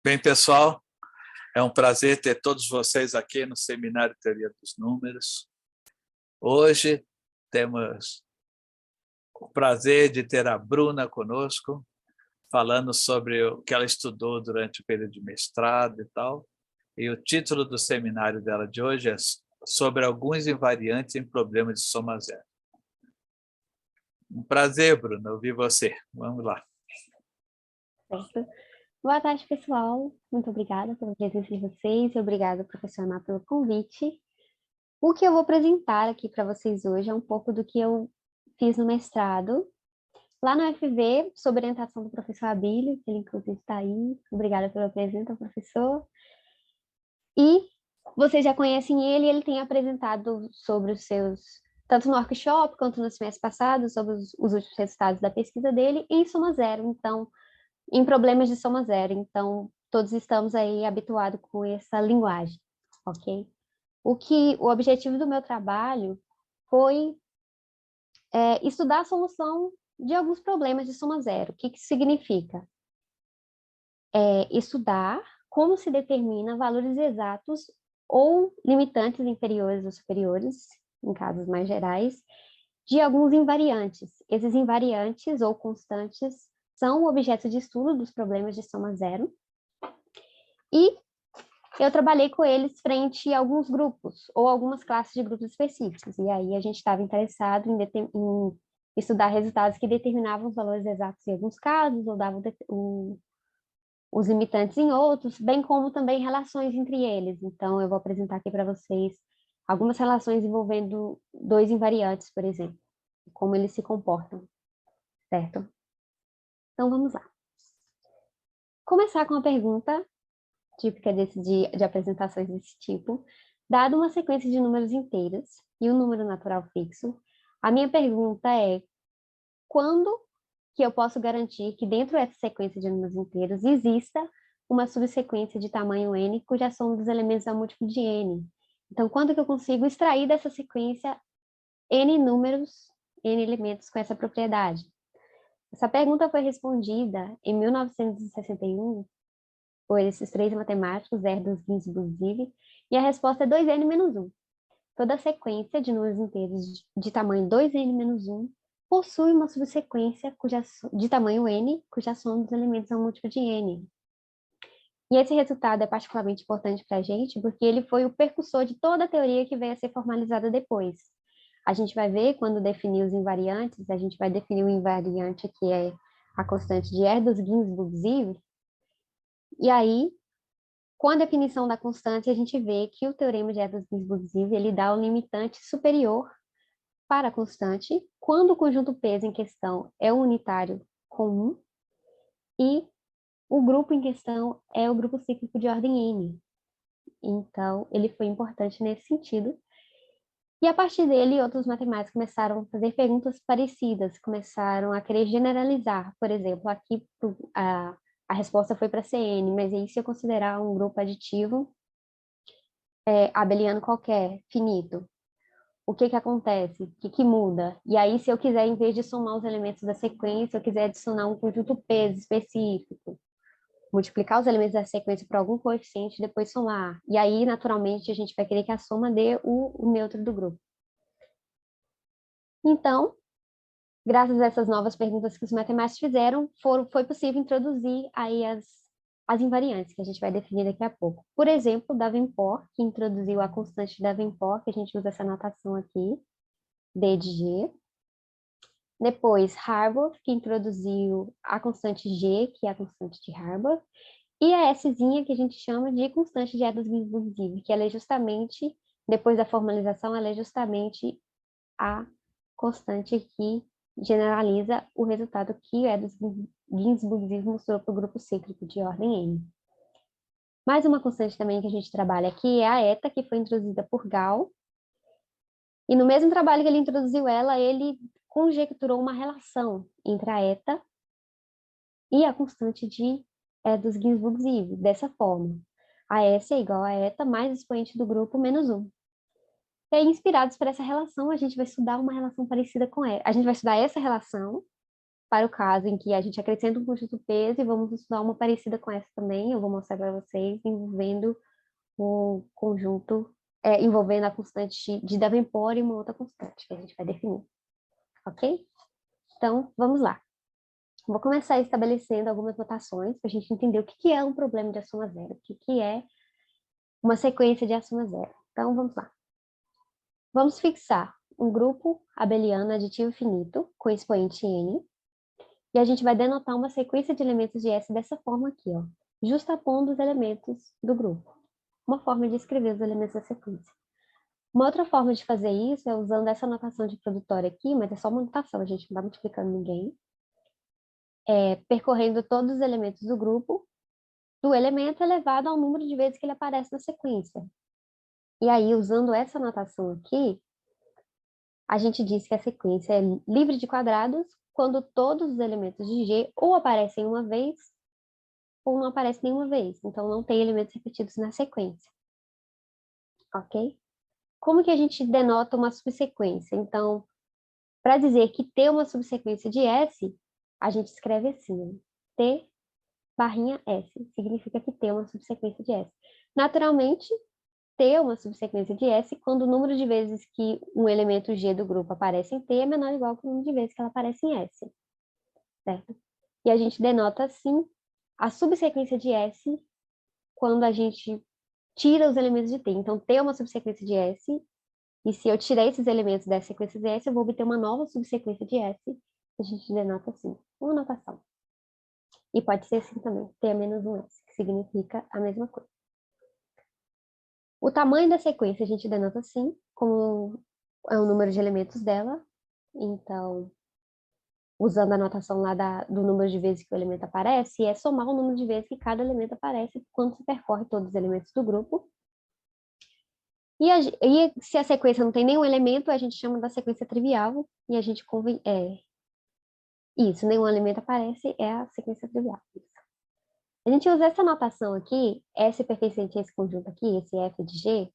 Bem, pessoal, é um prazer ter todos vocês aqui no Seminário Teoria dos Números. Hoje temos o prazer de ter a Bruna conosco, falando sobre o que ela estudou durante o período de mestrado e tal. E o título do seminário dela de hoje é sobre alguns invariantes em problemas de soma zero. Um prazer, Bruna, ouvir você. Vamos lá. Certo. Boa tarde, pessoal. Muito obrigada pela presença de vocês e obrigada, professor Ana, pelo convite. O que eu vou apresentar aqui para vocês hoje é um pouco do que eu fiz no mestrado, lá no UFV, sob orientação do professor Abílio, que ele inclusive está aí. Obrigada pela presença, professor. E vocês já conhecem ele tem apresentado sobre os seus, tanto no workshop quanto no semestre passado, sobre os últimos resultados da pesquisa dele em soma zero. Então, em problemas de soma zero, então todos estamos aí habituados com essa linguagem, ok? O objetivo do meu trabalho foi estudar a solução de alguns problemas de soma zero. O que isso significa? Estudar como se determina valores exatos ou limitantes inferiores ou superiores, em casos mais gerais, de alguns invariantes. Esses invariantes ou constantes são objeto de estudo dos problemas de soma zero. E eu trabalhei com eles frente a alguns grupos, ou algumas classes de grupos específicos. E aí a gente estava interessado em estudar resultados que determinavam os valores exatos em alguns casos, ou davam os limitantes em outros, bem como também relações entre eles. Então, eu vou apresentar aqui para vocês algumas relações envolvendo dois invariantes, por exemplo, como eles se comportam, certo? Então, vamos lá. Começar com uma pergunta típica de apresentações desse tipo. Dado uma sequência de números inteiros e um número natural fixo, a minha pergunta é: quando que eu posso garantir que dentro dessa sequência de números inteiros exista uma subsequência de tamanho n cuja soma dos elementos é um múltiplo de n? Então, quando que eu consigo extrair dessa sequência n números, n elementos com essa propriedade? Essa pergunta foi respondida em 1961 por esses três matemáticos, Erdős, Ginzburg e Zivig, e a resposta é 2n menos 1. Toda sequência de números inteiros de tamanho 2n menos 1 possui uma subsequência de tamanho n, cuja soma dos elementos é um múltiplo de n. E esse resultado é particularmente importante para a gente, porque ele foi o precursor de toda a teoria que veio a ser formalizada depois. A gente vai ver, quando definir os invariantes, a gente vai definir o invariante que é a constante de Erdős, Ginzburg e Zivig, e aí, com a definição da constante, a gente vê que o teorema de Erdős-Ginzburg-Zivig ele dá o limitante superior para a constante quando o conjunto peso em questão é um unitário comum e o grupo em questão é o grupo cíclico de ordem n. Então, ele foi importante nesse sentido. E a partir dele, outros matemáticos começaram a fazer perguntas parecidas, começaram a querer generalizar. Por exemplo, aqui a resposta foi para Cn, mas aí se eu considerar um grupo aditivo abeliano qualquer, finito, o que acontece? O que muda? E aí, se eu quiser, em vez de somar os elementos da sequência, eu quiser adicionar um conjunto peso específico, multiplicar os elementos da sequência por algum coeficiente e depois somar. E aí, naturalmente, a gente vai querer que a soma dê o neutro do grupo. Então, graças a essas novas perguntas que os matemáticos fizeram, foi possível introduzir aí as invariantes, que a gente vai definir daqui a pouco. Por exemplo, Davenport, que introduziu a constante de Davenport, que a gente usa essa notação aqui, D de G. Depois, Harbor, que introduziu a constante G, que é a constante de Harbor. E a Szinha, que a gente chama de constante de Erdős-Ginzburg, que ela é justamente, depois da formalização, ela é justamente a constante que generaliza o resultado que o Erdős-Ginzburg mostrou para o grupo cíclico de ordem n. Mais uma constante também que a gente trabalha aqui é a eta, que foi introduzida por Gauss. E no mesmo trabalho que ele introduziu ela, ele conjecturou uma relação entre a eta e a constante de Erdős-Ginzburg, dessa forma. A S é igual a eta mais o expoente do grupo menos 1. E aí, inspirados por essa relação, a gente vai estudar uma relação parecida com ela. A gente vai estudar essa relação para o caso em que a gente acrescenta um conjunto peso, e vamos estudar uma parecida com essa também, eu vou mostrar para vocês, envolvendo um conjunto, envolvendo a constante de Davenport e uma outra constante, que a gente vai definir, ok? Então, vamos lá. Vou começar estabelecendo algumas notações, para a gente entender o que é um problema de assoma zero, o que é uma sequência de assoma zero. Então, vamos lá. Vamos fixar um grupo abeliano aditivo finito, com expoente n, e a gente vai denotar uma sequência de elementos de S dessa forma aqui, ó, justapondo os elementos do grupo. Uma forma de escrever os elementos da sequência. Uma outra forma de fazer isso é usando essa notação de produtório aqui, mas é só uma notação, a gente não está multiplicando ninguém. Percorrendo todos os elementos do grupo, do elemento elevado ao número de vezes que ele aparece na sequência. E aí, usando essa notação aqui, a gente diz que a sequência é livre de quadrados quando todos os elementos de G ou aparecem uma vez ou não aparecem nenhuma vez. Então, não tem elementos repetidos na sequência. Ok? Como que a gente denota uma subsequência? Então, para dizer que T é uma subsequência de S, a gente escreve assim, T barrinha S, significa que T é uma subsequência de S. Naturalmente, T é uma subsequência de S quando o número de vezes que um elemento G do grupo aparece em T é menor ou igual que o número de vezes que ela aparece em S, certo? E a gente denota assim a subsequência de S quando a gente tira os elementos de T. Então, T é uma subsequência de S, e se eu tirar esses elementos dessa sequência de S, eu vou obter uma nova subsequência de S, a gente denota assim, uma notação. E pode ser assim também, T é menos um S, que significa a mesma coisa. O tamanho da sequência a gente denota assim, como é o número de elementos dela. Então, usando a notação lá do número de vezes que o elemento aparece, é somar o número de vezes que cada elemento aparece quando se percorre todos os elementos do grupo. E se a sequência não tem nenhum elemento, a gente chama da sequência trivial, e a gente isso, nenhum elemento aparece, é a sequência trivial. A gente usa essa notação aqui, S pertencente a esse conjunto aqui, esse F de G,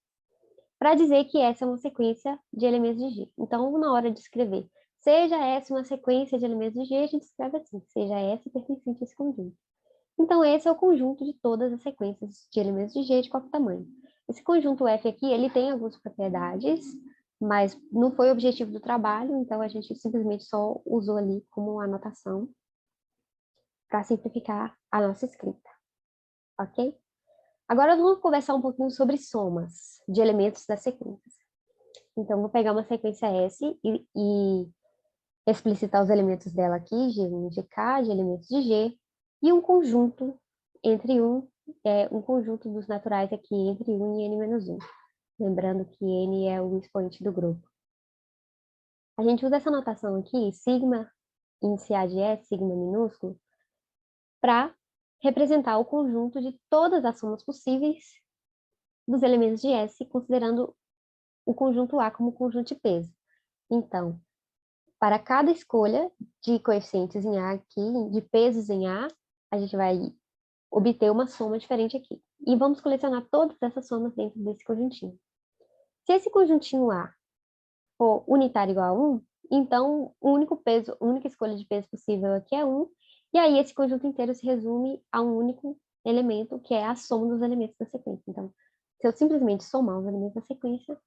para dizer que essa é uma sequência de elementos de G. Então, na hora de escrever, seja S uma sequência de elementos de G, a gente escreve assim, seja S pertencente a esse conjunto. Então, esse é o conjunto de todas as sequências de elementos de G de qualquer tamanho. Esse conjunto F aqui, ele tem algumas propriedades, mas não foi o objetivo do trabalho, então a gente simplesmente só usou ali como anotação para simplificar a nossa escrita, ok? Agora vamos conversar um pouquinho sobre somas de elementos das sequências. Então, vou pegar uma sequência S e explicitar os elementos dela aqui, G1 e GK, de elementos de G, e um conjunto entre um conjunto dos naturais aqui entre 1 e n-1. Lembrando que n é o expoente do grupo. A gente usa essa notação aqui, sigma iniciar de S, sigma minúsculo, para representar o conjunto de todas as somas possíveis dos elementos de S, considerando o conjunto A como conjunto de peso. Então, para cada escolha de coeficientes em A aqui, de pesos em A, a gente vai obter uma soma diferente aqui. E vamos colecionar todas essas somas dentro desse conjuntinho. Se esse conjuntinho A for unitário igual a 1, então a única escolha de peso possível aqui é 1, e aí esse conjunto inteiro se resume a um único elemento, que é a soma dos elementos da sequência. Então, se eu simplesmente somar os elementos da sequência,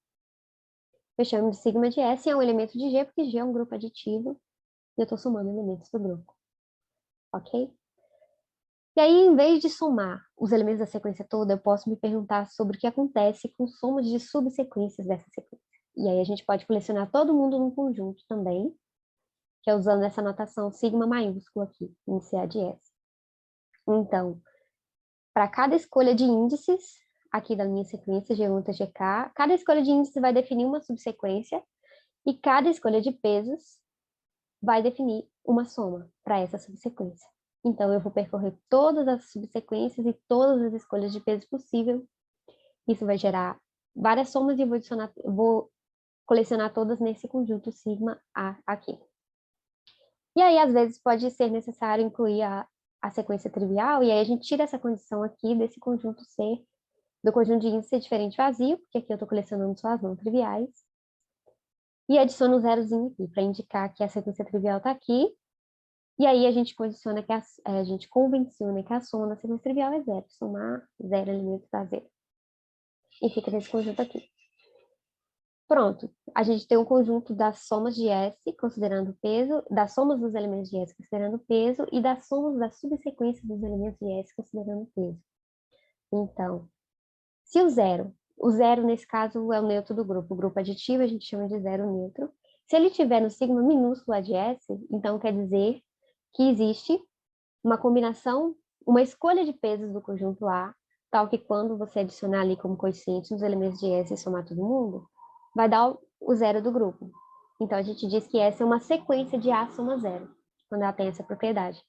eu chamo de sigma de S, e é um elemento de G, porque G é um grupo aditivo, e eu estou somando elementos do grupo. Ok? E aí, em vez de somar os elementos da sequência toda, eu posso me perguntar sobre o que acontece com somas de subsequências dessa sequência. E aí a gente pode colecionar todo mundo num conjunto também, que é usando essa notação sigma maiúsculo aqui, iniciar de S. Então, para cada escolha de índices, aqui da minha sequência G1 até GK, cada escolha de índice vai definir uma subsequência, e cada escolha de pesos vai definir uma soma para essa subsequência. Então, eu vou percorrer todas as subsequências e todas as escolhas de peso possível. Isso vai gerar várias somas e vou colecionar todas nesse conjunto sigma A aqui. E aí, às vezes, pode ser necessário incluir a sequência trivial, e aí a gente tira essa condição aqui desse conjunto C, do conjunto de índice diferente vazio, porque aqui eu estou colecionando só as não triviais, e adiciono um zerozinho aqui, para indicar que a sequência trivial está aqui, E aí a gente condiciona que a gente convenciona que a soma da sequência trivial é zero. Somar zero elementos dá zero. E fica nesse conjunto aqui. Pronto. A gente tem um conjunto das somas de S, considerando o peso, das somas dos elementos de S, considerando o peso, e das somas das subsequências dos elementos de S, considerando o peso. Então, se o zero nesse caso é o neutro do grupo. O grupo aditivo a gente chama de zero neutro. Se ele tiver no sigma minúsculo de S, então quer dizer que existe uma combinação, uma escolha de pesos do conjunto A, tal que quando você adicionar ali como coeficiente os elementos de S e somar todo mundo, vai dar o zero do grupo. Então, a gente diz que S é uma sequência de A soma zero, quando ela tem essa propriedade.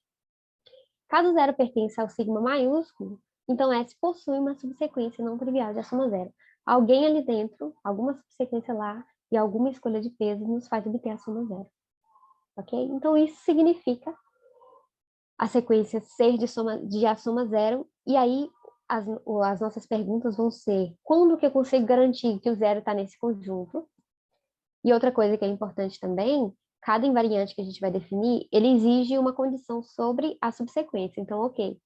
Caso zero pertença ao sigma maiúsculo, então S possui uma subsequência não trivial de A soma zero. Alguém ali dentro, alguma subsequência lá, e alguma escolha de peso nos faz obter a soma zero. Ok? Então, isso significa a sequência ser de A soma zero, e aí as nossas perguntas vão ser: quando que eu consigo garantir que o zero está nesse conjunto? E outra coisa que é importante também, cada invariante que a gente vai definir, ele exige uma condição sobre a subsequência. Então, ok,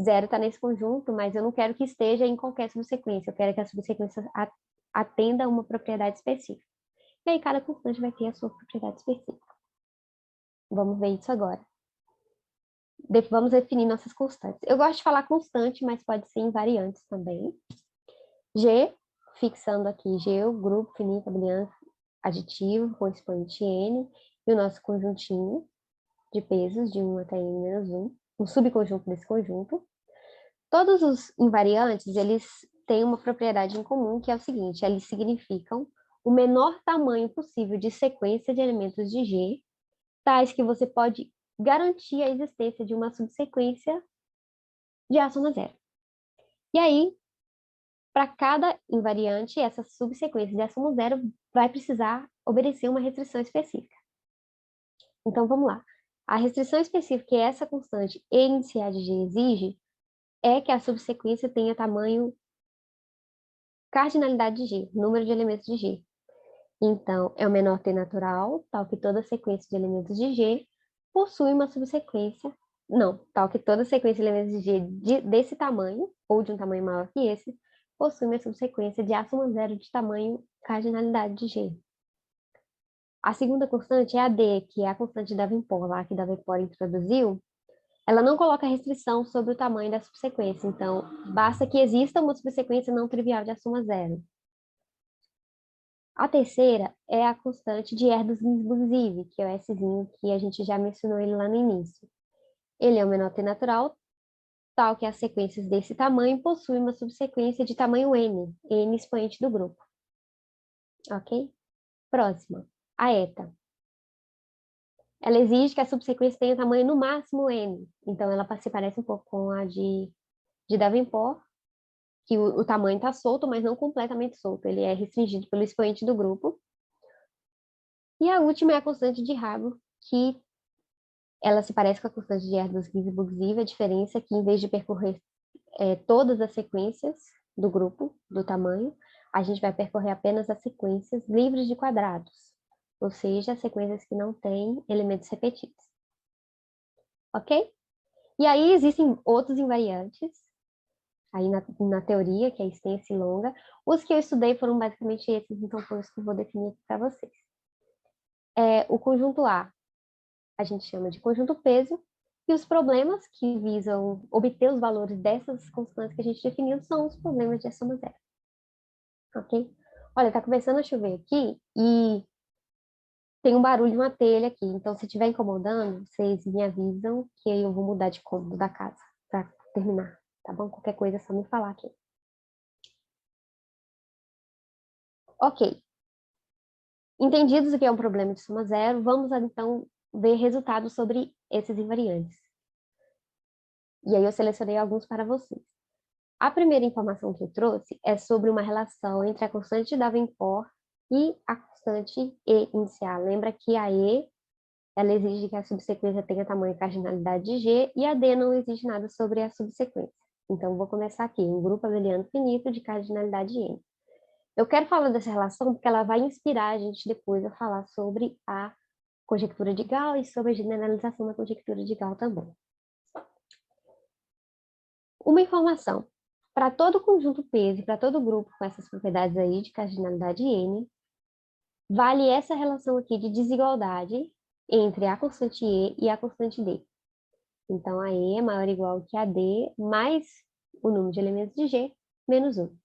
zero está nesse conjunto, mas eu não quero que esteja em qualquer subsequência, eu quero que a subsequência atenda a uma propriedade específica. E aí cada constante vai ter a sua propriedade específica. Vamos ver isso agora. Vamos definir nossas constantes. Eu gosto de falar constante, mas pode ser invariantes também. G, fixando aqui G, o grupo finito abeliano aditivo com expoente n, e o nosso conjuntinho de pesos de 1 até n-1, um subconjunto desse conjunto. Todos os invariantes, eles têm uma propriedade em comum, que é o seguinte: eles significam o menor tamanho possível de sequência de elementos de G, tais que você pode garantir a existência de uma subsequência de A soma zero. E aí, para cada invariante, essa subsequência de A soma zero vai precisar obedecer uma restrição específica. Então, vamos lá. A restrição específica que essa constante E inicial de G exige é que a subsequência tenha tamanho cardinalidade de G, número de elementos de G. Então, é o menor t natural, tal que toda sequência de elementos de G possui uma subsequência, não, tal que toda sequência de elementos de G desse tamanho, ou de um tamanho maior que esse, possui uma subsequência de A soma zero de tamanho cardinalidade de G. A segunda constante é a D, que é a constante de Davenport, lá que Davenport introduziu. Ela não coloca restrição sobre o tamanho da subsequência, então basta que exista uma subsequência não trivial de A soma zero. A terceira é a constante de Erdős-Ginzburg-Zieve, que é o Szinho, que a gente já mencionou ele lá no início. Ele é o menor t natural, tal que as sequências desse tamanho possuem uma subsequência de tamanho n, n expoente do grupo. Ok? Próxima, a eta. Ela exige que a subsequência tenha tamanho no máximo n, então ela se parece um pouco com a de Davenport, que o tamanho está solto, mas não completamente solto, ele é restringido pelo expoente do grupo. E a última é a constante de Haber, que ela se parece com a constante de Erdős-Ginzburg-Zieve, a diferença é que, em vez de percorrer todas as sequências do grupo, do tamanho, a gente vai percorrer apenas as sequências livres de quadrados, ou seja, as sequências que não têm elementos repetidos. Ok? E aí existem outros invariantes, aí na teoria, que é extensa e longa. Os que eu estudei foram basicamente esses, então foi os que eu vou definir aqui para vocês. O conjunto a gente chama de conjunto peso, e os problemas que visam obter os valores dessas constantes que a gente definiu são os problemas de A soma zero. Ok? Olha, tá começando a chover aqui e tem um barulho de uma telha aqui, então se estiver incomodando, vocês me avisam que eu vou mudar de cômodo da casa para terminar, tá bom? Qualquer coisa é só me falar aqui. Ok. Entendidos o que é um problema de soma zero, vamos então ver resultados sobre esses invariantes. E aí eu selecionei alguns para vocês. A primeira informação que eu trouxe é sobre uma relação entre a constante de Davenport e a constante E inicial. Lembra que a E, ela exige que a subsequência tenha tamanho e cardinalidade de G, e a D não exige nada sobre a subsequência. Então, vou começar aqui, um grupo abeliano finito de cardinalidade N. Eu quero falar dessa relação porque ela vai inspirar a gente depois a falar sobre a conjectura de Gauss e sobre a generalização da conjectura de Gauss também. Uma informação. Para todo conjunto peso e para todo grupo com essas propriedades aí de cardinalidade N, vale essa relação aqui de desigualdade entre a constante E e a constante D. Então, a E é maior ou igual que a D mais o número de elementos de G menos 1.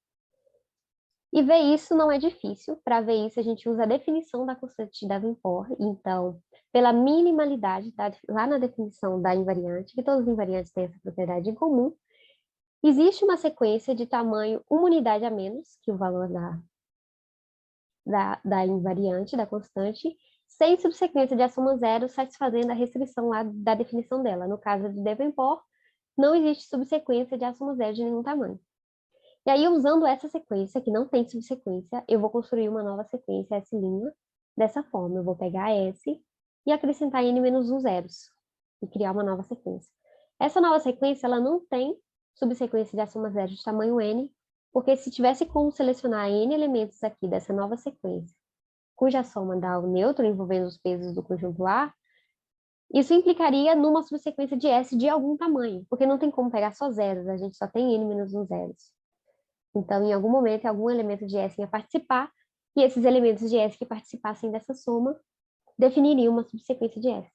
E ver isso não é difícil. Para ver isso, a gente usa a definição da constante de Davenport. Então, pela minimalidade, tá? Lá na definição da invariante, que todos os invariantes têm essa propriedade em comum, existe uma sequência de tamanho uma unidade a menos que o valor da invariante, da constante, sem subsequência de a soma zero, satisfazendo a restrição lá da definição dela. No caso de Davenport, não existe subsequência de a soma zero de nenhum tamanho. E aí, usando essa sequência, que não tem subsequência, eu vou construir uma nova sequência S' dessa forma. Eu vou pegar S e acrescentar N menos 1 zeros e criar uma nova sequência. Essa nova sequência, ela não tem subsequência de a soma zero de tamanho N, porque se tivesse como selecionar N elementos aqui dessa nova sequência, cuja soma dá o neutro envolvendo os pesos do conjunto A, isso implicaria numa subsequência de S de algum tamanho, porque não tem como pegar só zeros, a gente só tem N menos 1 zeros. Então, em algum momento, algum elemento de S ia participar, e esses elementos de S que participassem dessa soma definiriam uma subsequência de S.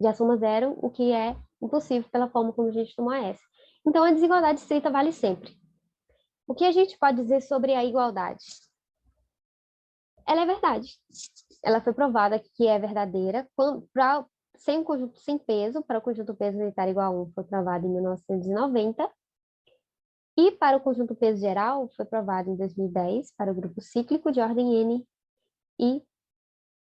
De a soma zero, o que é impossível pela forma como a gente toma S. Então, a desigualdade estrita vale sempre. O que a gente pode dizer sobre a igualdade? Ela é verdade. Ela foi provada que é verdadeira sem um conjunto sem peso, para o conjunto peso unitário igual a 1, foi provado em 1990. E para o conjunto peso geral, foi provado em 2010 para o grupo cíclico de ordem N e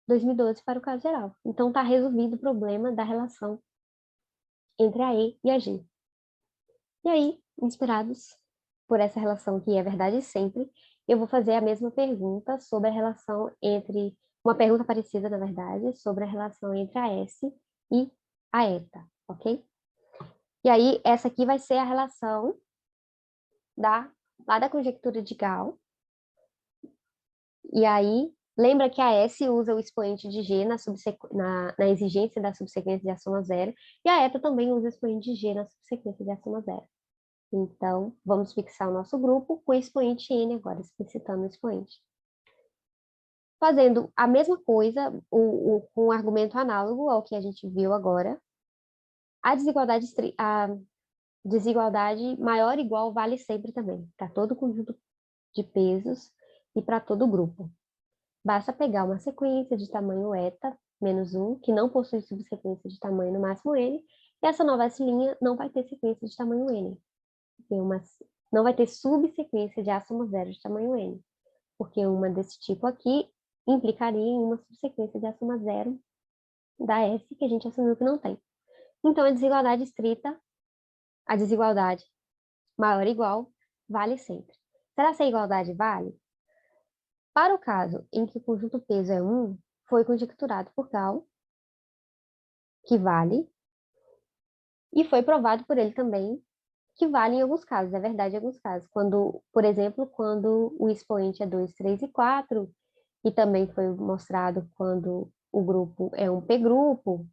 2012 para o caso geral. Então, está resolvido o problema da relação entre a E e a G. E aí, inspirados por essa relação que é verdade sempre, eu vou fazer a mesma pergunta sobre a relação entre... Uma pergunta parecida, na verdade, sobre a relação entre a S e a eta, ok? E aí, essa aqui vai ser a relação lá da conjectura de Gauss. E aí, lembra que a S usa o expoente de G na exigência da subsequência de a soma zero, e a eta também usa o expoente de G na subsequência de a soma zero. Então, vamos fixar o nosso grupo com o expoente N agora, explicitando o expoente. Fazendo a mesma coisa, com um argumento análogo ao que a gente viu agora, a desigualdade maior ou igual vale sempre também, para todo conjunto de pesos e para todo grupo. Basta pegar uma sequência de tamanho eta, menos 1, que não possui subsequência de tamanho no máximo n, e essa nova S' não vai ter sequência de tamanho n. Não vai ter subsequência de A soma zero de tamanho n, porque uma desse tipo aqui implicaria em uma subsequência de A soma zero da S, que a gente assumiu que não tem. Então, a desigualdade estrita, a desigualdade maior ou igual, vale sempre. Será que a igualdade vale? Para o caso em que o conjunto peso é 1, foi conjecturado por Gauss, que vale, e foi provado por ele também, que vale em alguns casos, é verdade em alguns casos. Quando, por exemplo, quando o expoente é 2, 3 e 4, e também foi mostrado quando o grupo é um P-grupo,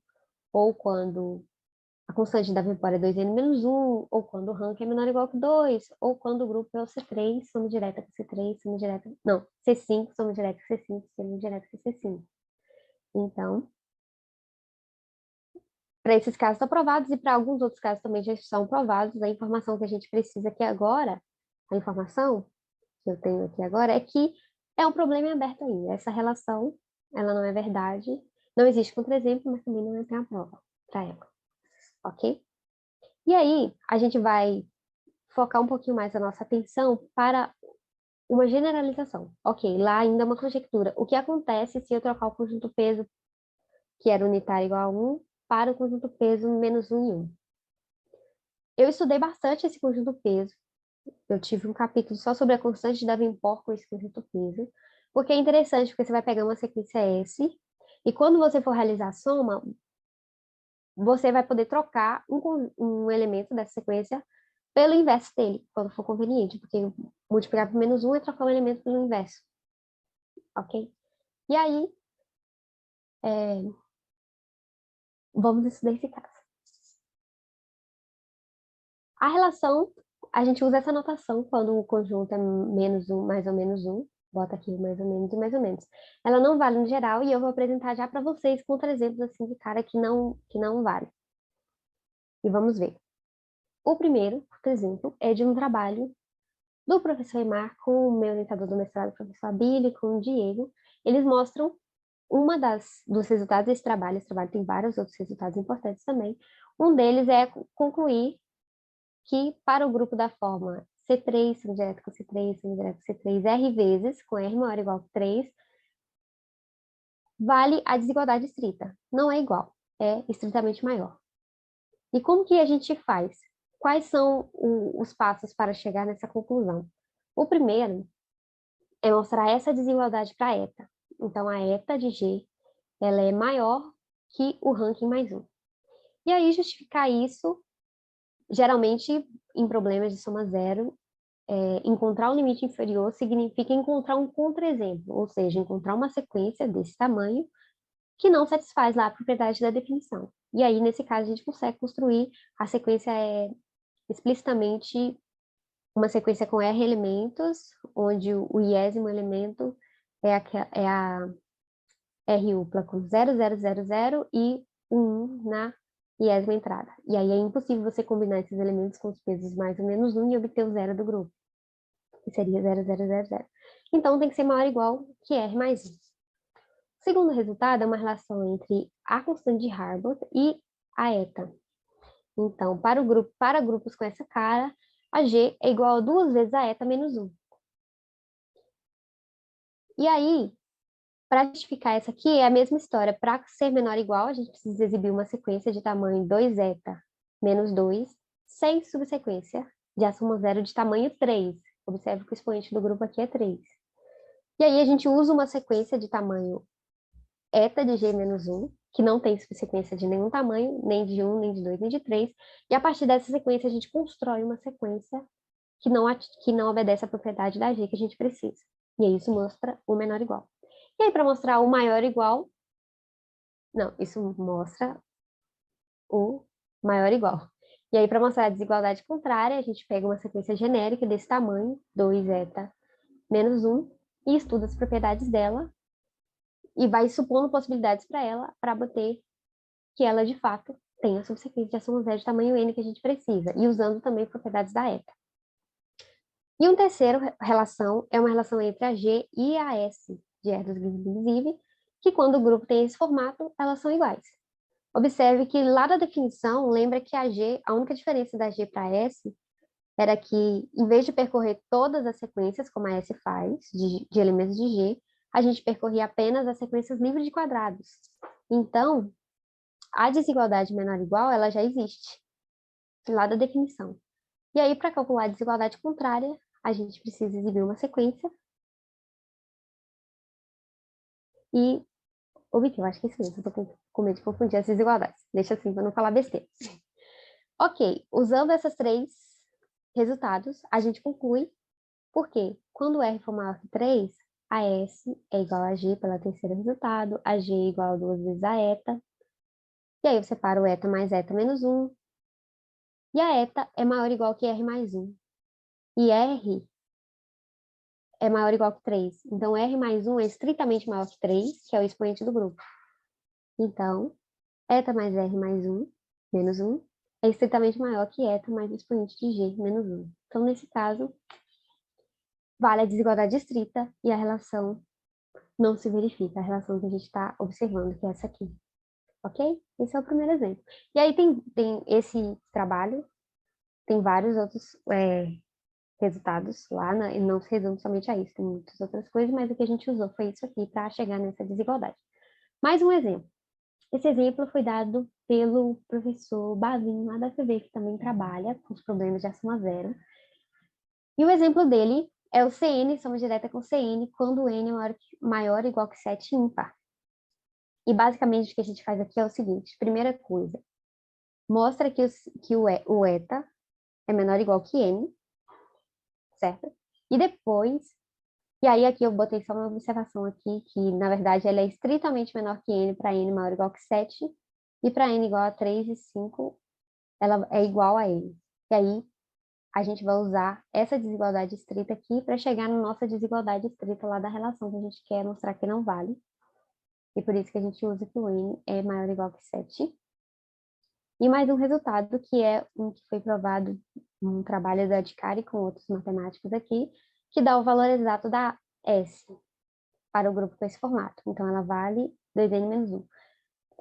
ou quando a constante da Davenport é 2n menos 1, ou quando o rank é menor ou igual que 2, ou quando o grupo é o C3, soma direta com C3, soma direta... Não, C5, soma direta com C5, soma direta com C5. Então, para esses casos estão provados, e para alguns outros casos também já são provados. A informação que a gente precisa aqui agora, a informação que eu tenho aqui agora, é que é um problema em aberto ainda. Essa relação, ela não é verdade, não existe contra-exemplo, mas também não tem a prova para ela. Ok? E aí, a gente vai focar um pouquinho mais a nossa atenção para uma generalização. Ok, lá ainda é uma conjectura. O que acontece se eu trocar o conjunto peso, que era unitário igual a 1, para o conjunto peso menos 1 e 1? Eu estudei bastante esse conjunto peso. Eu tive um capítulo só sobre a constante de Davenport com esse conjunto peso, porque é interessante, porque você vai pegar uma sequência S, e quando você for realizar a soma, você vai poder trocar um elemento dessa sequência pelo inverso dele, quando for conveniente, porque multiplicar por menos 1 é trocar um elemento pelo inverso. Ok? E aí, Vamos estudar esse caso. A relação, a gente usa essa notação quando o conjunto é menos um, mais ou menos um. Bota aqui o mais ou menos e mais ou menos. Ela não vale no geral e eu vou apresentar já para vocês contra-exemplos assim de cara que não vale. E vamos ver. O primeiro, por exemplo, é de um trabalho do professor Emar com o meu orientador do mestrado, o professor Abílio, com o Diego. Eles mostram dos resultados desse trabalho. Esse trabalho tem vários outros resultados importantes também. Um deles é concluir que para o grupo da forma C3, seno direto com C3, seno direto com C3, R vezes, com R maior ou igual que 3, vale a desigualdade estrita. Não é igual, é estritamente maior. E como que a gente faz? Quais são os passos para chegar nessa conclusão? O primeiro é mostrar essa desigualdade para a eta. Então, a eta de G ela é maior que o ranking mais um. E aí, justificar isso, geralmente, em problemas de soma zero, encontrar um limite inferior significa encontrar um contra-exemplo, ou seja, encontrar uma sequência desse tamanho que não satisfaz lá a propriedade da definição. E aí, nesse caso, a gente consegue construir a sequência explicitamente uma sequência com R elementos, onde o iésimo elemento é a R upla com 0, 0, 0, 0 e 1 na iésima entrada. E aí é impossível você combinar esses elementos com os pesos mais ou menos 1 e obter o zero do grupo, que seria 0, 0, 0, 0. Então tem que ser maior ou igual que R mais 1. O segundo resultado é uma relação entre a constante de Harbord e a eta. Então, para grupos com essa cara, a G é igual a 2 vezes a eta menos 1. E aí, para justificar essa aqui, é a mesma história. Para ser menor ou igual, a gente precisa exibir uma sequência de tamanho 2 eta menos 2, sem subsequência de a soma zero de tamanho 3. Observe que o expoente do grupo aqui é 3. E aí a gente usa uma sequência de tamanho eta de G menos 1, que não tem subsequência de nenhum tamanho, nem de 1, nem de 2, nem de 3. E a partir dessa sequência, a gente constrói uma sequência que não obedece à propriedade da G que a gente precisa. E aí isso mostra o menor igual. E aí, para mostrar o maior igual, não, isso mostra o maior igual. E aí, para mostrar a desigualdade contrária, a gente pega uma sequência genérica desse tamanho, 2 eta menos 1, e estuda as propriedades dela, e vai supondo possibilidades para ela, para bater que ela, de fato, tem a subsequência de ação zero de tamanho n que a gente precisa, e usando também propriedades da eta. E uma terceira relação é uma relação entre a G e a S de R dos invisíveis, que quando o grupo tem esse formato, elas são iguais. Observe que lá da definição, lembra que a única diferença da G para S era que, em vez de percorrer todas as sequências, como a S faz, de elementos de G, a gente percorria apenas as sequências livres de quadrados. Então, a desigualdade menor ou igual, ela já existe, lá da definição. E aí, para calcular a desigualdade contrária, a gente precisa exibir uma sequência e obter, eu acho que é isso mesmo, eu tô com medo de confundir as desigualdades. Deixa assim, para não falar besteira. Ok, usando esses três resultados, a gente conclui porque quando R for maior que 3, a S é igual a G pela terceira resultado, a G é igual a 2 vezes a eta, e aí eu separo o eta mais eta menos 1, e a eta é maior ou igual que R mais 1. E R é maior ou igual que 3. Então, R mais 1 é estritamente maior que 3, que é o expoente do grupo. Então, eta mais R mais 1, menos 1, é estritamente maior que eta mais o expoente de G, menos 1. Então, nesse caso, vale a desigualdade estrita e a relação não se verifica, a relação que a gente está observando, que é essa aqui. Ok? Esse é o primeiro exemplo. E aí tem esse trabalho, tem vários outros resultados lá, né? E não se resume somente a isso, tem muitas outras coisas, mas o que a gente usou foi isso aqui para chegar nessa desigualdade. Mais um exemplo. Esse exemplo foi dado pelo professor Bavinho, lá da FV, que também trabalha com os problemas de ação a zero. E o exemplo dele é o CN, soma direta com CN, quando o N é maior ou igual que 7 ímpar. E basicamente o que a gente faz aqui é o seguinte, primeira coisa, mostra que o eta é menor ou igual que N, certo? E depois E aí aqui eu botei só uma observação aqui, que na verdade ela é estritamente menor que n para n maior ou igual que 7, e para n igual a 3 e 5, ela é igual a n. E aí a gente vai usar essa desigualdade estrita aqui para chegar na nossa desigualdade estrita lá da relação que a gente quer mostrar que não vale. E por isso que a gente usa que o n é maior ou igual que 7. E mais um resultado, que é um que foi provado num trabalho da Adhikari com outros matemáticos aqui, que dá o valor exato da S para o grupo com esse formato. Então, ela vale 2n menos 1.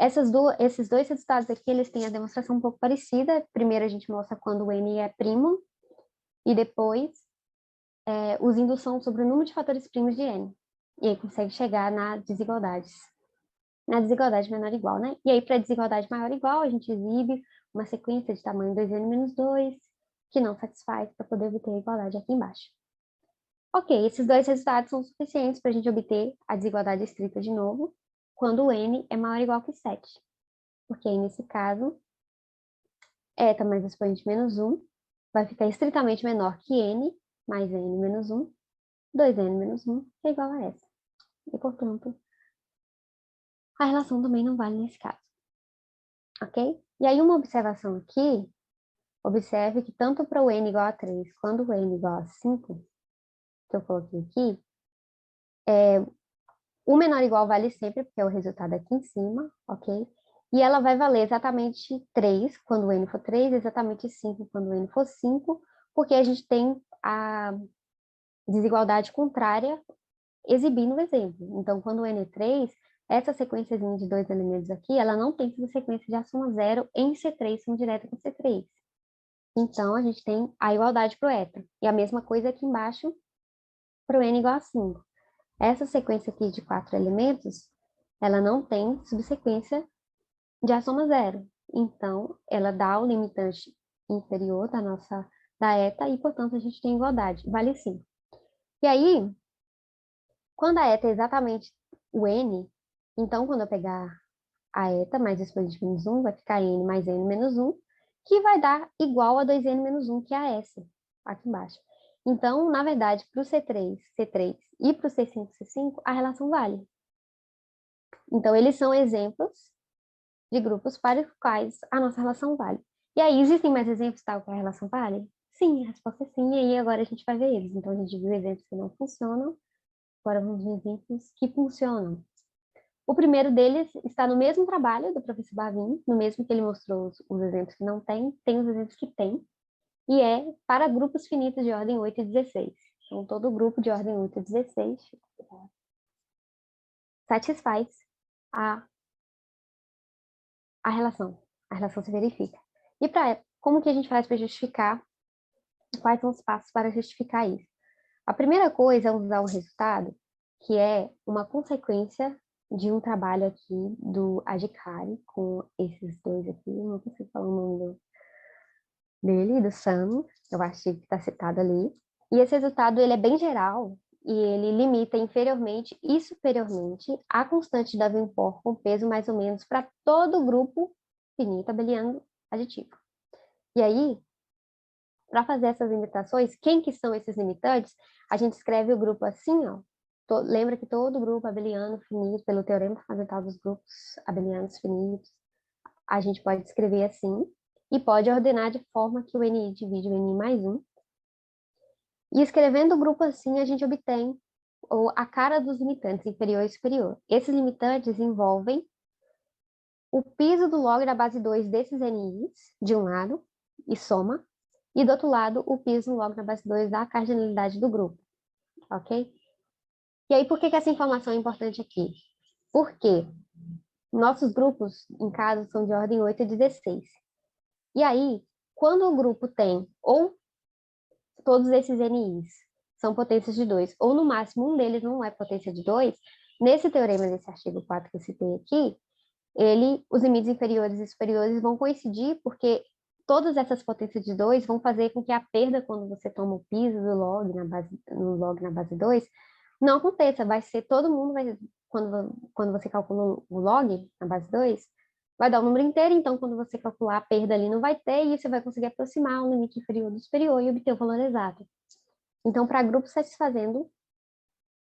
Esses dois resultados aqui, eles têm a demonstração um pouco parecida. Primeiro, a gente mostra quando o n é primo, e depois, os indução sobre o número de fatores primos de n. E aí consegue chegar na desigualdade menor ou igual, né? E aí, para desigualdade maior ou igual, a gente exibe uma sequência de tamanho 2n menos 2, que não satisfaz para poder obter a igualdade aqui embaixo. Ok, esses dois resultados são suficientes para a gente obter a desigualdade estrita de novo, quando o n é maior ou igual que 7. Porque aí, nesse caso, eta mais expoente menos 1 vai ficar estritamente menor que n mais n menos 1, 2n menos 1 é igual a essa. E, portanto, a relação também não vale nesse caso. Ok? E aí, uma observação aqui, observe que tanto para o n igual a 3 quanto o n igual a 5, que eu coloquei aqui, o menor ou igual vale sempre, porque é o resultado aqui em cima, ok? E ela vai valer exatamente 3 quando o n for 3, exatamente 5 quando o n for 5, porque a gente tem a desigualdade contrária exibindo o exemplo. Então, quando o n é 3, essa sequenciazinha de dois elementos aqui, ela não tem subsequência de a soma zero em C3, soma direta com C3. Então, a gente tem a igualdade para o eta. E a mesma coisa aqui embaixo para o n igual a 5. Essa sequência aqui de 4 elementos, ela não tem subsequência de a soma zero. Então, ela dá o limitante inferior da eta e, portanto, a gente tem igualdade. Vale 5. E aí, quando a eta é exatamente o n, então, quando eu pegar a eta mais expoente menos 1, vai ficar n mais n menos 1, que vai dar igual a 2n menos 1, que é a S, aqui embaixo. Então, na verdade, para o C3 e para o C5, a relação vale. Então, eles são exemplos de grupos para os quais a nossa relação vale. E aí, existem mais exemplos tal que a relação vale? Sim, a resposta é sim, e aí agora a gente vai ver eles. Então, a gente viu exemplos que não funcionam, agora vamos ver exemplos que funcionam. O primeiro deles está no mesmo trabalho do professor Bavin, no mesmo que ele mostrou os exemplos que não tem os exemplos que tem, e é para grupos finitos de ordem 8 e 16. Então, todo grupo de ordem 8 e 16 satisfaz a relação. A relação se verifica. E como que a gente faz para justificar? Quais são os passos para justificar isso? A primeira coisa é usar um resultado que é uma consequência de um trabalho aqui do Adhikari com esses dois aqui, eu não consigo falar o nome dele, do Sam, eu acho que está citado ali. E esse resultado ele é bem geral e ele limita inferiormente e superiormente a constante da Davenport com peso mais ou menos para todo o grupo finito abeliano aditivo. E aí, para fazer essas limitações, quem que são esses limitantes? A gente escreve o grupo assim, ó. Lembra que todo grupo abeliano finito, pelo teorema fundamental dos grupos abelianos finitos, a gente pode escrever assim e pode ordenar de forma que o NI divide o NI mais 1. E escrevendo o grupo assim, a gente obtém a cara dos limitantes, inferior e superior. Esses limitantes envolvem o piso do log da base 2 desses NIs, de um lado, e soma, e do outro lado, o piso log da base 2 da cardinalidade do grupo, ok? E aí, por que essa informação é importante aqui? Porque nossos grupos, em caso, são de ordem 8 e 16. E aí, quando o grupo tem ou todos esses NIs são potências de 2, ou no máximo um deles não é potência de 2, nesse teorema desse artigo 4 que eu citei aqui, os limites inferiores e superiores vão coincidir, porque todas essas potências de 2 vão fazer com que a perda, quando você toma o piso do log no log na base 2, não aconteça. Vai ser todo mundo, quando você calcula o log na base 2, vai dar o número inteiro, então quando você calcular a perda ali não vai ter, e você vai conseguir aproximar o limite inferior do superior e obter o valor exato. Então, para grupos satisfazendo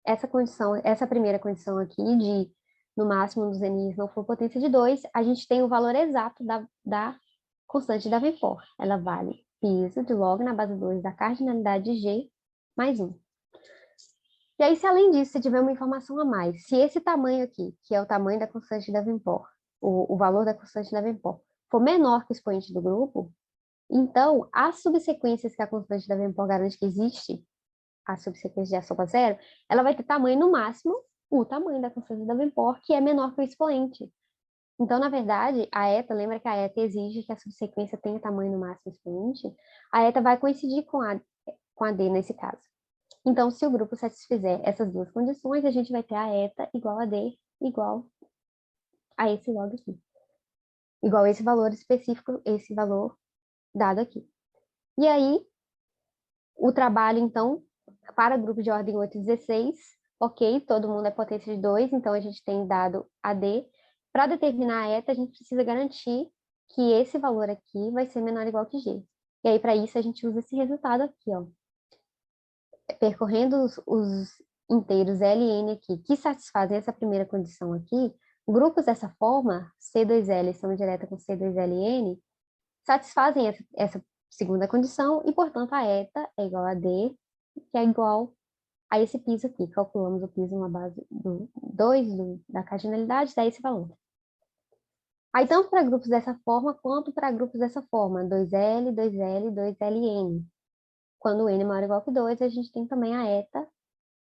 essa primeira condição aqui de, no máximo, um dos NIs não for potência de 2, a gente tem o valor exato da constante de Davenport. Ela vale piso de log na base 2 da cardinalidade de G mais 1. E aí, se além disso, você tiver uma informação a mais, se esse tamanho aqui, que é o tamanho da constante de Davenport, o valor da constante de Davenport, for menor que o expoente do grupo, então, as subsequências que a constante de Davenport garante que existe, a subsequência de A soma zero, ela vai ter tamanho, no máximo, o tamanho da constante de Davenport, que é menor que o expoente. Então, na verdade, a eta, lembra que a eta exige que a subsequência tenha tamanho no máximo expoente? A eta vai coincidir com a D nesse caso. Então, se o grupo satisfizer essas duas condições, a gente vai ter a eta igual a D, igual a esse log aqui. Igual a esse valor específico, esse valor dado aqui. E aí, o trabalho, então, para grupo de ordem 8 e 16, ok, todo mundo é potência de 2, então a gente tem dado AD. Para determinar a eta, a gente precisa garantir que esse valor aqui vai ser menor ou igual que G. E aí, para isso, a gente usa esse resultado aqui, ó. Percorrendo os inteiros L e N aqui, que satisfazem essa primeira condição aqui, grupos dessa forma, C2L soma direta com C2LN, satisfazem essa segunda condição e, portanto, a eta é igual a D, que é igual a esse piso aqui. Calculamos o piso na base do 2 da cardinalidade, dá esse valor. Aí, tanto para grupos dessa forma, quanto para grupos dessa forma, 2L, 2L, 2LN. Quando o N é maior ou igual que 2, a gente tem também a eta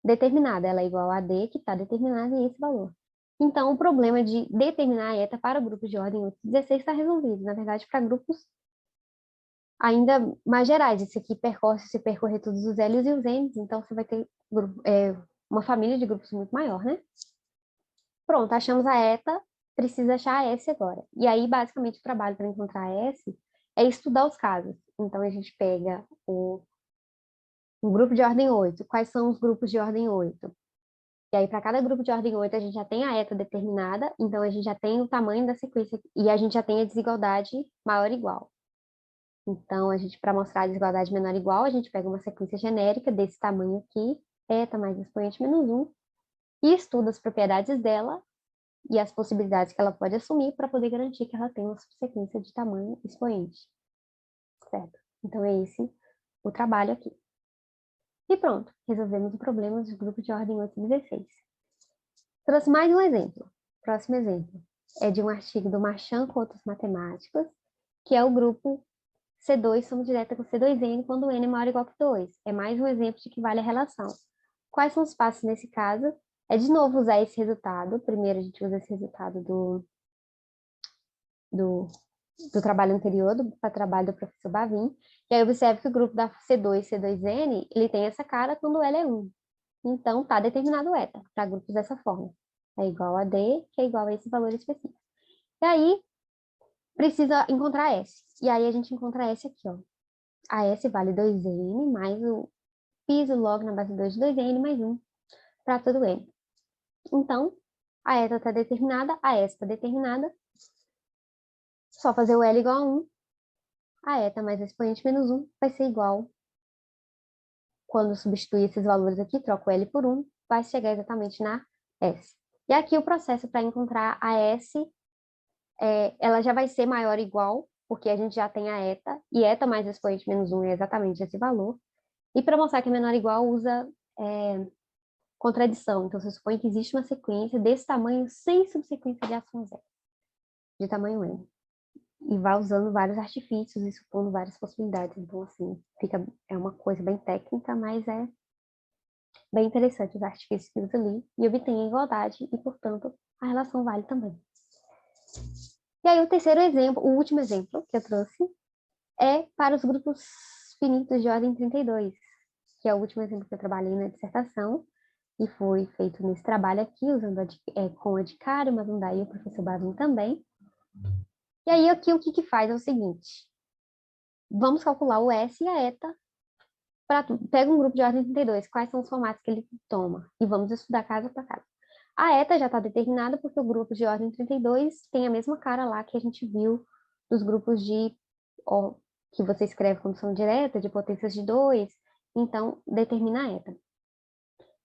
determinada. Ela é igual a D, que está determinada em esse valor. Então, o problema de determinar a eta para grupos de ordem 8 e 16 está resolvido. Na verdade, para grupos ainda mais gerais. Esse aqui se percorrer todos os L's e os N's, então você vai ter uma família de grupos muito maior, né? Pronto, achamos a eta, precisa achar a S agora. E aí, basicamente, o trabalho para encontrar a S é estudar os casos. Então, a gente pega um grupo de ordem 8. Quais são os grupos de ordem 8? E aí, para cada grupo de ordem 8, a gente já tem a eta determinada, então a gente já tem o tamanho da sequência e a gente já tem a desigualdade maior ou igual. Então, para mostrar a desigualdade menor ou igual, a gente pega uma sequência genérica desse tamanho aqui, eta mais expoente menos 1, e estuda as propriedades dela e as possibilidades que ela pode assumir para poder garantir que ela tem uma subsequência de tamanho expoente. Certo? Então, é esse o trabalho aqui. E pronto, resolvemos o problema dos grupos de ordem 8 e 16. Trouxe mais um exemplo. Próximo exemplo é de um artigo do Marchand com outros matemáticos, que é o grupo C2 soma direta com C2N quando N é maior ou igual que 2. É mais um exemplo de que vale a relação. Quais são os passos nesse caso? É de novo usar esse resultado. Primeiro a gente usa esse resultado do trabalho anterior, do trabalho do professor Bavin. E aí observe que o grupo da C2 e C2N, ele tem essa cara quando L é 1. Então, está determinado o eta para grupos dessa forma. É igual a D, que é igual a esse valor específico. E aí, precisa encontrar S. E aí, a gente encontra S aqui, ó. A S vale 2N mais o piso log na base 2 de 2N mais 1 para todo N. Então, a eta está determinada, a S está determinada. Só fazer o L igual a 1. A eta mais expoente menos 1 vai ser igual. Quando substituir esses valores aqui, troco o L por 1, vai chegar exatamente na S. E aqui o processo para encontrar a S, ela já vai ser maior ou igual, porque a gente já tem a eta, e eta mais expoente menos 1 é exatamente esse valor. E para mostrar que é menor ou igual, usa contradição. Então, você supõe que existe uma sequência desse tamanho sem subsequência de ação zero, de tamanho n. E vai usando vários artifícios e supondo várias possibilidades. Então, assim, é uma coisa bem técnica, mas é bem interessante os artifícios que usa ali, e obtém a igualdade, e, portanto, a relação vale também. E aí, o terceiro exemplo, o último exemplo que eu trouxe, é para os grupos finitos de ordem 32, que é o último exemplo que eu trabalhei na dissertação, e foi feito nesse trabalho aqui, usando com a de Cário, mas não daí o professor Bavin também. E aí, aqui, o que faz é o seguinte, vamos calcular o S e a eta, pega um grupo de ordem 32, quais são os formatos que ele toma, e vamos estudar casa por casa. A eta já está determinada porque o grupo de ordem 32 tem a mesma cara lá que a gente viu dos grupos que você escreve condição direta, de potências de 2, então determina a eta.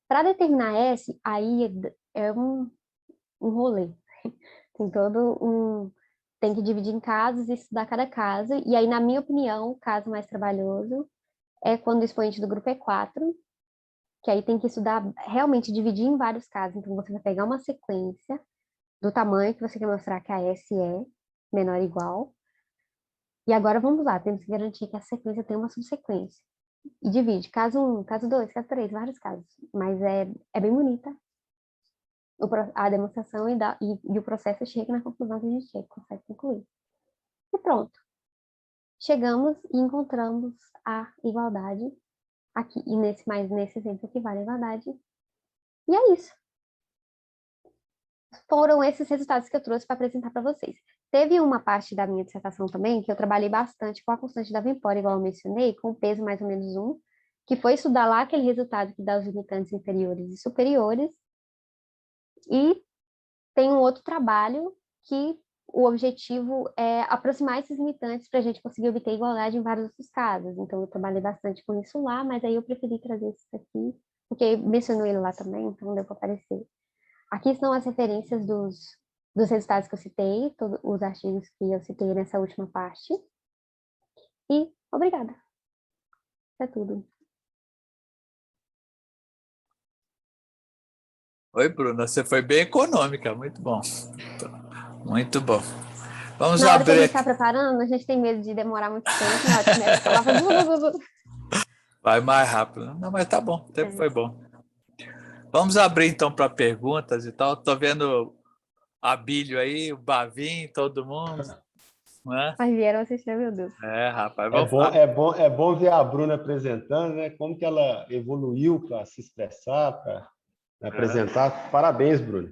Para determinar S, aí é um rolê. Tem todo um... Tem que dividir em casos e estudar cada caso. E aí, na minha opinião, o caso mais trabalhoso é quando o expoente do grupo é 4, que aí tem que estudar, realmente dividir em vários casos. Então, você vai pegar uma sequência do tamanho que você quer mostrar que a S é menor ou igual. E agora vamos lá, temos que garantir que a sequência tem uma subsequência. E divide, caso 1, caso 2, caso 3, vários casos. Mas é bem bonita a demonstração e o processo chega na conclusão que a gente chega, consegue concluir. E pronto. Chegamos e encontramos a igualdade aqui. E nesse exemplo aqui vale a igualdade. E é isso. Foram esses resultados que eu trouxe para apresentar para vocês. Teve uma parte da minha dissertação também que eu trabalhei bastante com a constante da Venpore, igual eu mencionei, com peso mais ou menos 1, que foi estudar lá aquele resultado que dá os limitantes inferiores e superiores. E tem um outro trabalho que o objetivo é aproximar esses limitantes para a gente conseguir obter igualdade em vários outros casos. Então, eu trabalhei bastante com isso lá, mas aí eu preferi trazer isso aqui, porque mencionou ele lá também, então deu para aparecer. Aqui estão as referências dos resultados que eu citei, todos os artigos que eu citei nessa última parte. E obrigada. É tudo. Oi, Bruna, você foi bem econômica, muito bom. Muito bom. Vamos Na hora que a abrir gente aqui. está preparando, a gente tem medo de demorar muito tempo, na hora que começa a falar, faz... Vai mais rápido. Não, mas tá bom, o tempo É. foi bom. Vamos abrir então para perguntas e tal. Estou vendo a Bílio aí, o Bavim, todo mundo. Né? Mas vieram assistir, meu Deus. Rapaz, É vamos bom, é bom, é bom ver a Bruna apresentando, né? Como que ela evoluiu para se expressar, para apresentar. Parabéns, Bruna.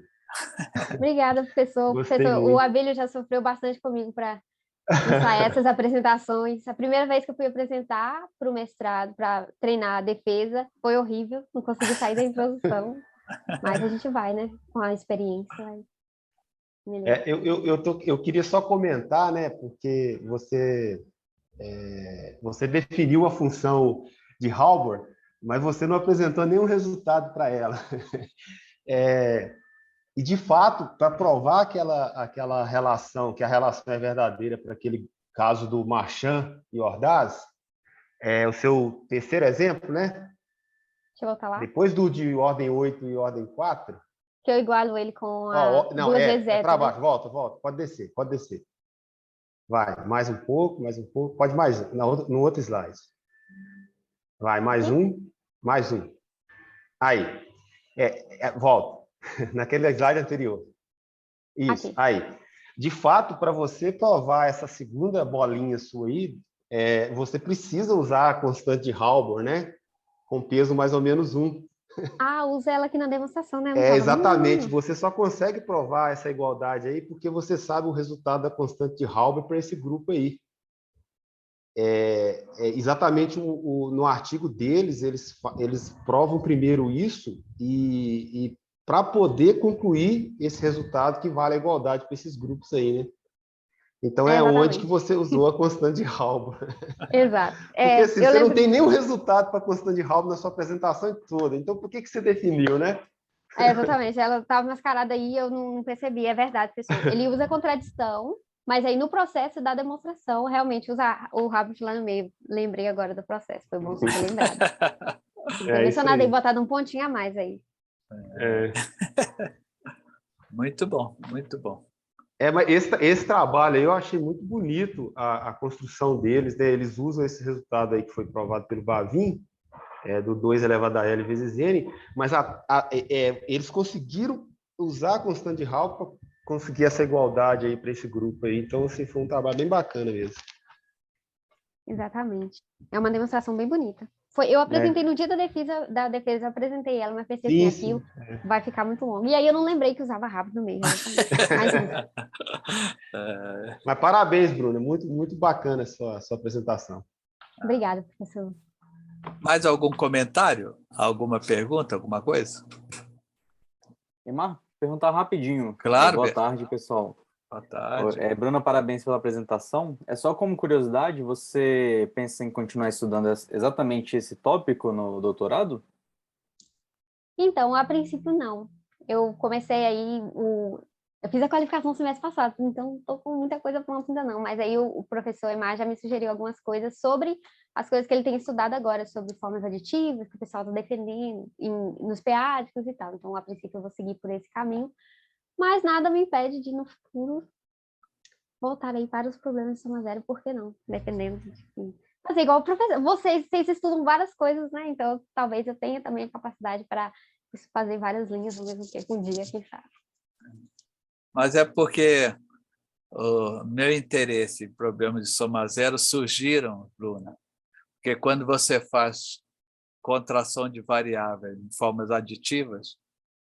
Obrigada, professor. Gostei Professor, o muito. Abílio já sofreu bastante comigo para ensaiar essas apresentações. A primeira vez que eu fui apresentar para o mestrado, para treinar a defesa, foi horrível, não consegui sair da introdução. Mas a gente vai, né? Com a experiência, vai melhorar. Eu queria só comentar, né? Porque você definiu a função de Halbert, mas você não apresentou nenhum resultado para ela. E, de fato, para provar aquela relação, que a relação é verdadeira para aquele caso do Marchand e Ordaz, o seu terceiro exemplo, né? Deixa eu voltar lá. Depois do de ordem 8 e ordem 4, Que eu igualo ele com a não, duas vezes é para zeta, né? baixo, volta, pode descer. Vai, mais um pouco, pode mais um, no outro slide. Vai, mais um. Aí, volta, naquele slide anterior. Isso, Aqui. aí. De fato, para você provar essa segunda bolinha sua aí, você precisa usar a constante de Halbert, né? Com peso mais ou menos 1. Ah, usa ela aqui na demonstração, né? Eu não tava Exatamente. lembrando. Você só consegue provar essa igualdade aí porque você sabe o resultado da constante de Halbert para esse grupo aí. Exatamente no artigo deles, eles provam primeiro isso e para poder concluir esse resultado que vale a igualdade para esses grupos aí, né? Então é onde que Exatamente. você usou a constante de Halbert. Exato. Porque assim, Eu você não lembro. tem nenhum resultado para a constante de Halbert na sua apresentação toda. Então por que você definiu, né? Exatamente, ela estava mascarada aí, eu não percebi, é verdade, pessoal. Ele usa contradição, mas aí no processo da demonstração, realmente usa o Rabbit lá no meio. Lembrei agora do processo, foi bom você ter lembrado. Ter Isso mencionado aí, aí. botado um pontinho a mais aí. Muito bom, muito bom. Mas esse trabalho aí eu achei muito bonito, a construção deles, né? Eles usam esse resultado aí que foi provado pelo Bavin, do 2 elevado a L vezes N, mas eles conseguiram usar a constante de Hall para conseguir essa igualdade aí para esse grupo aí. Então, assim, foi um trabalho bem bacana mesmo. Exatamente. É uma demonstração bem bonita. Eu apresentei no dia da defesa, eu apresentei ela, mas pensei assim, Sim. vai ficar muito longo. E aí eu não lembrei que usava rápido no meio. Mais um. Mas parabéns, Bruno. Muito, muito bacana a sua apresentação. Obrigada, professor. Mais algum comentário? Alguma pergunta? Alguma coisa? Emar, perguntar rapidinho. Claro, Boa Beto. tarde, pessoal. Boa tarde. Bruna, parabéns pela apresentação. É só como curiosidade, você pensa em continuar estudando exatamente esse tópico no doutorado? Então, a princípio, não. Eu comecei aí, eu fiz a qualificação no semestre passado, então não estou com muita coisa pronta ainda não, mas aí o professor Emar já me sugeriu algumas coisas sobre as coisas que ele tem estudado agora, sobre formas aditivas, que o pessoal está defendendo nos pH e tal. Então, a princípio, eu vou seguir por esse caminho, mas nada me impede de, no futuro, voltar aí para os problemas de soma zero, por que não? Dependendo de... Mas igual o professor, vocês estudam várias coisas, né? Então, talvez eu tenha também a capacidade para fazer várias linhas ao mesmo tempo um dia, quem sabe. Mas é porque o meu interesse em problemas de soma zero surgiram, Bruna, porque quando você faz contração de variáveis em formas aditivas,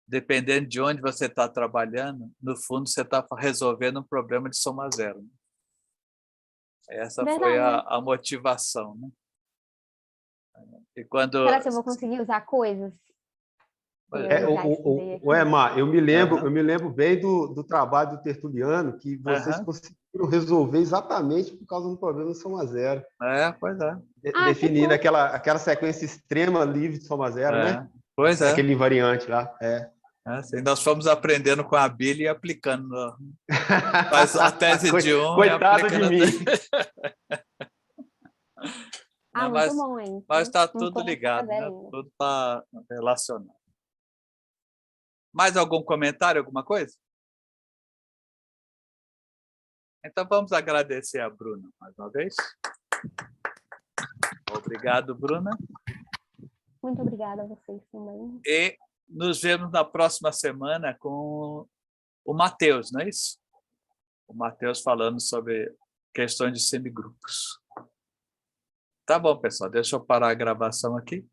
dependendo de onde você está trabalhando, no fundo você está resolvendo um problema de soma zero. Essa foi a motivação, né? E quando... Será que eu vou conseguir usar coisas? O Emar, eu me lembro bem do trabalho do Tertuliano, que vocês conseguiram resolver exatamente por causa do problema de soma zero. Pois é. Definindo aquela sequência extrema livre de soma zero, né? Pois é. Aquele invariante lá. Assim, nós fomos aprendendo com a Bíblia e aplicando. Faz a tese de um. Coitado de mim. Não, muito bom, hein? Mas está tudo ligado, né? Tudo está relacionado. Mais algum comentário, alguma coisa? Então vamos agradecer a Bruna mais uma vez. Obrigado, Bruna. Muito obrigada a vocês também. E nos vemos na próxima semana com o Matheus, não é isso? O Matheus falando sobre questões de semigrupos. Tá bom, pessoal. Deixa eu parar a gravação aqui.